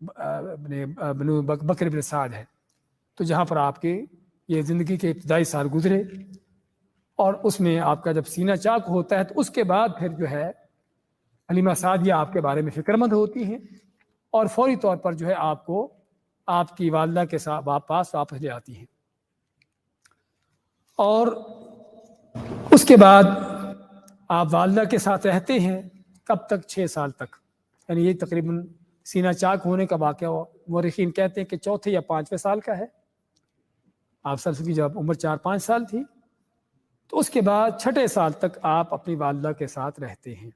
بنو بکر بن سعد ہے، تو جہاں پر آپ کے یہ زندگی کے ابتدائی سال گزرے، اور اس میں آپ کا جب سینہ چاک ہوتا ہے تو اس کے بعد پھر جو ہے حلیمہ سعدیہ آپ کے بارے میں فکر مند ہوتی ہیں، اور فوری طور پر جو ہے آپ کو آپ کی والدہ کے ساتھ پاس واپس لے آتی ہیں۔ اور اس کے بعد آپ والدہ کے ساتھ رہتے ہیں، کب تک؟ 6 سال تک، یعنی یہ تقریباً سینہ چاک ہونے کا واقعہ مورخین کہتے ہیں کہ چوتھے یا 5ویں سال کا ہے۔ آپ سب کی جب عمر 4-5 سال تھی، تو اس کے بعد 6 سال تک آپ اپنی والدہ کے ساتھ رہتے ہیں۔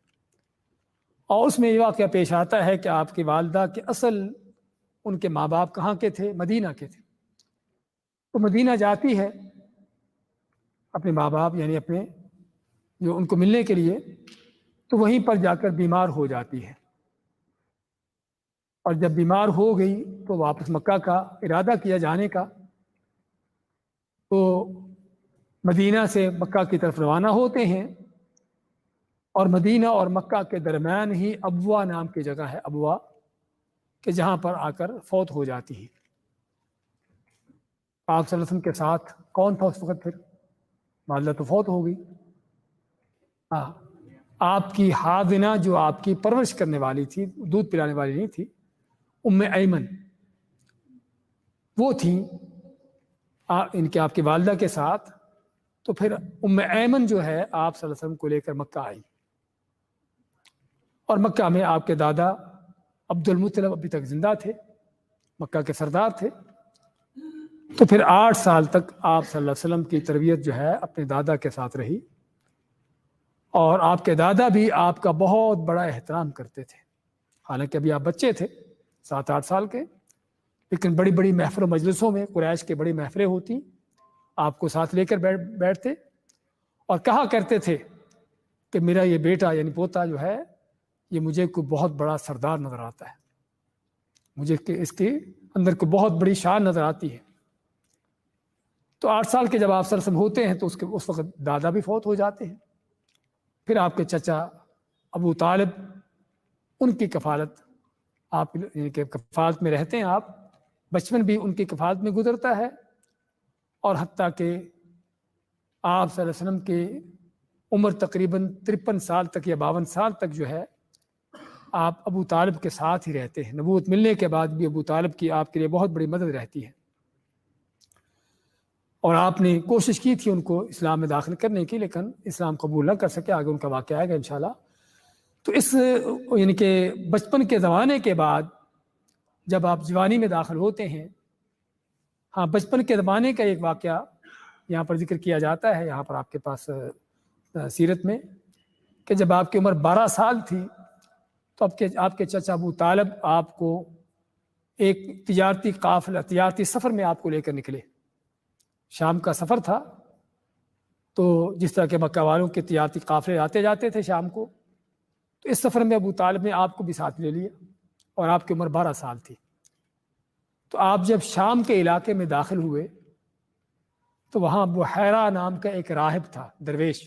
اور اس میں یہ واقعہ پیش آتا ہے کہ آپ کی والدہ کے اصل ان کے ماں باپ کہاں کے تھے؟ مدینہ کے تھے۔ تو مدینہ جاتی ہے اپنے ماں باپ یعنی اپنے جو ان کو ملنے کے لیے، تو وہیں پر جا کر بیمار ہو جاتی ہے، اور جب بیمار ہو گئی تو واپس مکہ کا ارادہ کیا جانے کا، تو مدینہ سے مکہ کی طرف روانہ ہوتے ہیں، اور مدینہ اور مکہ کے درمیان ہی ابوا نام کی جگہ ہے، ابوا، کہ جہاں پر آ کر فوت ہو جاتی ہے۔ آپ صلی اللہ علیہ وسلم کے ساتھ کون تھا اس وقت؟ پھر والدہ تو فوت ہو گئی۔ آپ کی حاضنہ جو آپ کی پرورش کرنے والی تھی، دودھ پلانے والی نہیں تھی، ام ایمن، وہ تھیں ان کے آپ کی والدہ کے ساتھ۔ تو پھر ام ایمن جو ہے آپ صلی اللہ علیہ وسلم کو لے کر مکہ آئی، اور مکہ میں آپ کے دادا عبد المطلب ابھی تک زندہ تھے، مکہ کے سردار تھے۔ تو پھر 8 سال تک آپ صلی اللہ علیہ وسلم کی تربیت جو ہے اپنے دادا کے ساتھ رہی، اور آپ کے دادا بھی آپ کا بہت بڑا احترام کرتے تھے۔ حالانکہ ابھی آپ بچے تھے 7-8 سال کے، لیکن بڑی بڑی محفل و مجلسوں میں، قریش کے بڑی محفلیں ہوتی، آپ کو ساتھ لے کر بیٹھتے، اور کہا کرتے تھے کہ میرا یہ بیٹا یعنی پوتا جو ہے، یہ مجھے کوئی بہت بڑا سردار نظر آتا ہے، مجھے اس کے اندر کوئی بہت بڑی شان نظر آتی ہے۔ تو 8 سال کے جب آپ صلی اللہ علیہ وسلم ہوتے ہیں تو اس وقت دادا بھی فوت ہو جاتے ہیں۔ پھر آپ کے چچا ابو طالب، ان کی کفالت، آپ کے کفالت میں رہتے ہیں آپ، بچپن بھی ان کی کفالت میں گزرتا ہے، اور حتیٰ کہ آپ صلی اللہ علیہ وسلم کی عمر تقریباً 53 سال تک یا 52 سال تک جو ہے آپ ابو طالب کے ساتھ ہی رہتے ہیں۔ نبوت ملنے کے بعد بھی ابو طالب کی آپ کے لیے بہت بڑی مدد رہتی ہے، اور آپ نے کوشش کی تھی ان کو اسلام میں داخل کرنے کی، لیکن اسلام قبول نہ کر سکے۔ آگے ان کا واقعہ آئے گا انشاءاللہ۔ تو اس یعنی کہ بچپن کے زمانے کے بعد جب آپ جوانی میں داخل ہوتے ہیں، ہاں بچپن کے زمانے کا ایک واقعہ یہاں پر ذکر کیا جاتا ہے، یہاں پر آپ کے پاس سیرت میں، کہ جب آپ کی عمر 12 سال تھی تو آپ کے چچا ابو طالب آپ کو ایک تجارتی قافلہ، تجارتی سفر میں آپ کو لے کر نکلے۔ شام کا سفر تھا، تو جس طرح کے مکہ والوں کے تجارتی قافلے آتے جاتے تھے شام کو، تو اس سفر میں ابو طالب نے آپ کو بھی ساتھ لے لیا، اور آپ کی عمر 12 سال تھی۔ تو آپ جب شام کے علاقے میں داخل ہوئے تو وہاں بحیرہ نام کا ایک راہب تھا، درویش،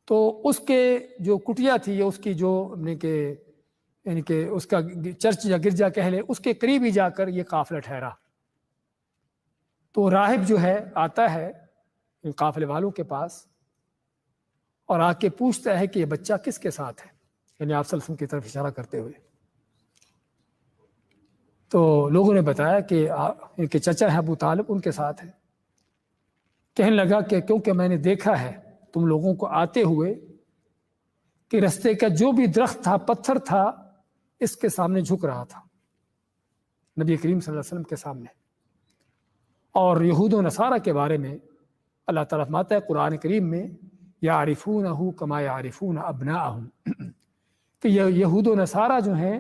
تو اس کے جو کٹیا تھی، یا اس کی جو یعنی کہ اس کا چرچ یا گرجا کہہ لے، اس کے قریب ہی جا کر یہ قافلہ ٹھہرا۔ تو راہب جو ہے آتا ہے ان قافلے والوں کے پاس، اور آ کے پوچھتا ہے کہ یہ بچہ کس کے ساتھ ہے، یعنی آپ صلی اللہ علیہ وسلم کی طرف اشارہ کرتے ہوئے۔ تو لوگوں نے بتایا کہ ان کے چچا ہے ابو طالب، ان کے ساتھ ہے۔ کہنے لگا کہ کیونکہ میں نے دیکھا ہے تم لوگوں کو آتے ہوئے کہ رستے کا جو بھی درخت تھا، پتھر تھا، اس کے سامنے جھک رہا تھا، نبی کریم صلی اللہ علیہ وسلم کے سامنے۔ اور یہود و نصارہ کے بارے میں اللہ تعالیٰ فرماتا ہے قرآن کریم میں، یعرفونہ کما یعرفون ابناءہم، کہ یہود و نصارہ جو ہیں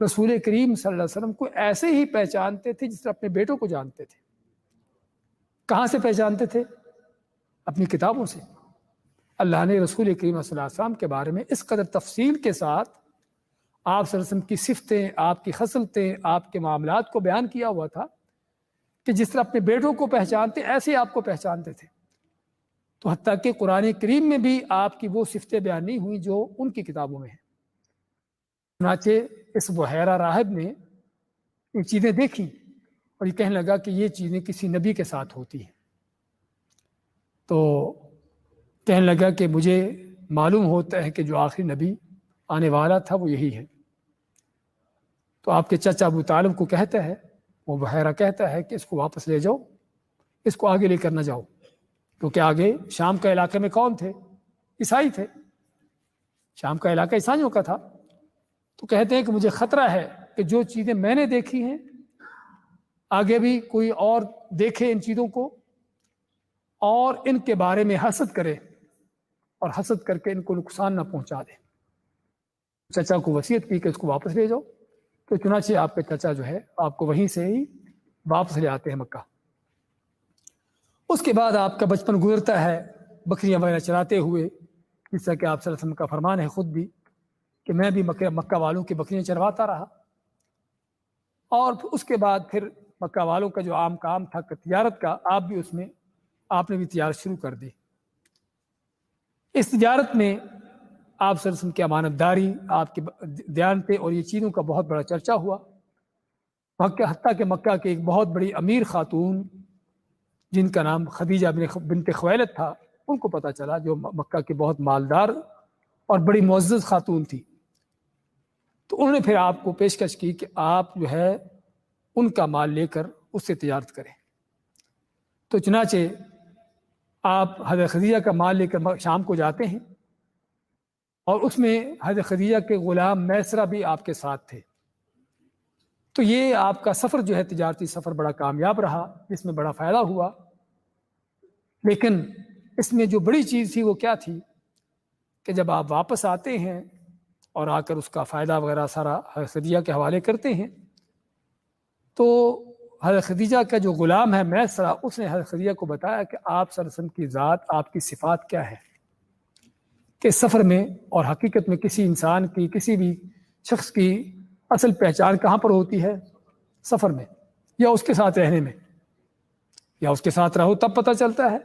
رسول کریم صلی اللہ علیہ وسلم کو ایسے ہی پہچانتے تھے جس طرح اپنے بیٹوں کو جانتے تھے۔ کہاں سے پہچانتے تھے؟ اپنی کتابوں سے۔ اللہ نے رسول کریم صلی اللہ علیہ وسلم کے بارے میں اس قدر تفصیل کے ساتھ آپ صلی اللہ علیہ وسلم کی صفتیں، آپ کی خصلتیں، آپ کے معاملات کو بیان کیا ہوا تھا کہ جس طرح اپنے بیٹوں کو پہچانتے ایسے ہی آپ کو پہچانتے تھے۔ تو حتیٰ کہ قرآن کریم میں بھی آپ کی وہ صفتیں بیان نہیں ہوئی جو ان کی کتابوں میں ہیں۔ چنانچہ اس بحیرہ راہب نے یہ چیزیں دیکھی اور یہ کہنے لگا کہ یہ چیزیں کسی نبی کے ساتھ ہوتی ہیں. تو کہنے لگا کہ مجھے معلوم ہوتا ہے کہ جو آخری نبی آنے والا تھا وہ یہی ہے. تو آپ کے چچا ابو طالب کو کہتا ہے، وہ بحیرہ کہتا ہے کہ اس کو واپس لے جاؤ، اس کو آگے لے کر نہ جاؤ، کیونکہ آگے شام کے علاقے میں کون تھے؟ عیسائی تھے. شام کا علاقہ عیسائیوں کا تھا. تو کہتے ہیں کہ مجھے خطرہ ہے کہ جو چیزیں میں نے دیکھی ہیں آگے بھی کوئی اور دیکھے ان چیزوں کو اور ان کے بارے میں حسد کرے اور حسد کر کے ان کو نقصان نہ پہنچا دے. چچا کو وصیت کی کہ اس کو واپس لے جاؤ. تو چنانچہ آپ کے چچا جو ہے آپ کو وہیں سے ہی واپس لے آتے ہیں مکہ. اس کے بعد آپ کا بچپن گزرتا ہے بکریاں وغیرہ چراتے ہوئے، جس طرح کہ آپ صلی اللہ علیہ وسلم کا فرمان ہے خود بھی کہ میں بھی مکہ والوں کی بکریاں چرواتا رہا. اور اس کے بعد پھر مکہ والوں کا جو عام کام تھا تجارت کا، آپ نے بھی تجارت شروع کر دی. اس تجارت میں آپ صلی اللہ علیہ وسلم کی امانت داری، آپ کی دیانتیں اور یہ چیزوں کا بہت بڑا چرچا ہوا. حتیٰ کہ مکہ کے ایک بہت بڑی امیر خاتون جن کا نام خدیجہ بنت خویلد تھا، ان کو پتہ چلا، جو مکہ کے بہت مالدار اور بڑی معزز خاتون تھی. تو انہوں نے پھر آپ کو پیشکش کی کہ آپ جو ہے ان کا مال لے کر اس سے تجارت کریں. تو چنانچہ آپ حضرت خدیجہ کا مال لے کر شام کو جاتے ہیں اور اس میں حضرت خدیجہ کے غلام میسرہ بھی آپ کے ساتھ تھے. تو یہ آپ کا سفر جو ہے تجارتی سفر بڑا کامیاب رہا، جس میں بڑا فائدہ ہوا. لیکن اس میں جو بڑی چیز تھی وہ کیا تھی کہ جب آپ واپس آتے ہیں اور آ کر اس کا فائدہ وغیرہ سارا حضرت خدیجہ کے حوالے کرتے ہیں، تو حضرت خدیجہ کا جو غلام ہے میسرہ، اس نے حضرت خدیجہ کو بتایا کہ آپ صلی اللہ علیہ وسلم کی ذات، آپ کی صفات کیا ہے، کہ سفر میں اور حقیقت میں کسی انسان کی، کسی بھی شخص کی اصل پہچان کہاں پر ہوتی ہے؟ سفر میں، یا اس کے ساتھ رہنے میں. یا اس کے ساتھ رہو تب پتہ چلتا ہے،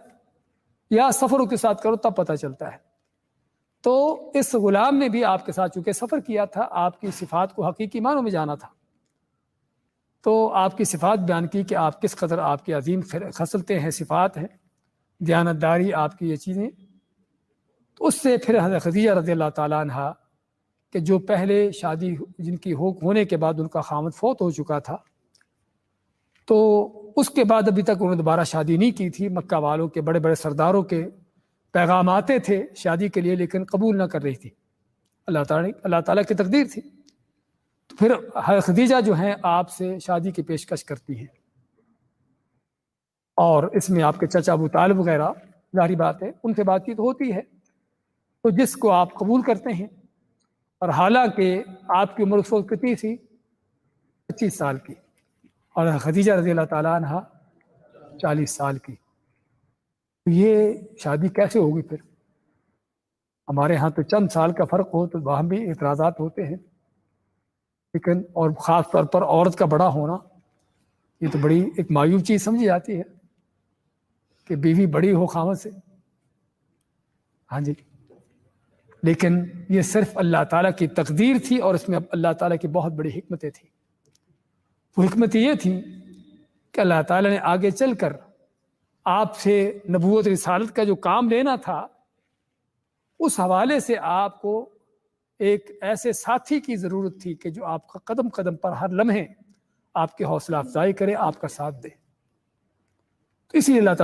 یا سفروں کے ساتھ کرو تب پتہ چلتا ہے. تو اس غلام نے بھی آپ کے ساتھ چونکہ سفر کیا تھا، آپ کی صفات کو حقیقی معنوں میں جانا تھا. تو آپ کی صفات بیان کی کہ آپ کس قدر آپ کی عظیم خصلتیں ہیں، صفات ہیں، دیانتداری، آپ کی یہ چیزیں. تو اس سے پھر حضرت خدیجہ رضی اللہ تعالیٰ عنہ کہ جو پہلے شادی جن کی ہونے کے بعد ان کا خاوند فوت ہو چکا تھا، تو اس کے بعد ابھی تک انہوں نے دوبارہ شادی نہیں کی تھی. مکہ والوں کے بڑے بڑے سرداروں کے پیغام آتے تھے شادی کے لیے، لیکن قبول نہ کر رہی تھی. اللہ تعالیٰ کی تقدیر تھی. تو پھر حضرت خدیجہ جو ہیں آپ سے شادی کی پیشکش کرتی ہیں، اور اس میں آپ کے چچا ابو طالب وغیرہ، ظاہری بات ہے ان سے بات چیت ہوتی ہے. تو جس کو آپ قبول کرتے ہیں، اور حالانکہ آپ کی عمر اس وقت کتنی تھی؟ 25 سال کی، اور خدیجہ رضی اللہ تعالیٰ عنہ 40 سال کی. یہ شادی کیسے ہوگی پھر؟ ہمارے ہاں تو چند سال کا فرق ہو تو وہاں بھی اعتراضات ہوتے ہیں، لیکن اور خاص طور پر عورت کا بڑا ہونا، یہ تو بڑی ایک مایوب چیز سمجھی جاتی ہے کہ بیوی بڑی ہو خاوند سے. ہاں جی، لیکن یہ صرف اللہ تعالیٰ کی تقدیر تھی، اور اس میں اللہ تعالیٰ کی بہت بڑی حکمتیں تھیں. وہ حکمت یہ تھی کہ اللہ تعالیٰ نے آگے چل کر آپ سے نبوت رسالت کا جو کام لینا تھا، اس حوالے سے آپ کو ایک ایسے ساتھی کی ضرورت تھی کہ جو آپ کا قدم قدم پر ہر لمحے آپ کی حوصلہ افزائی کرے، آپ کا ساتھ دے. تو اسی لیے اللہ تعالیٰ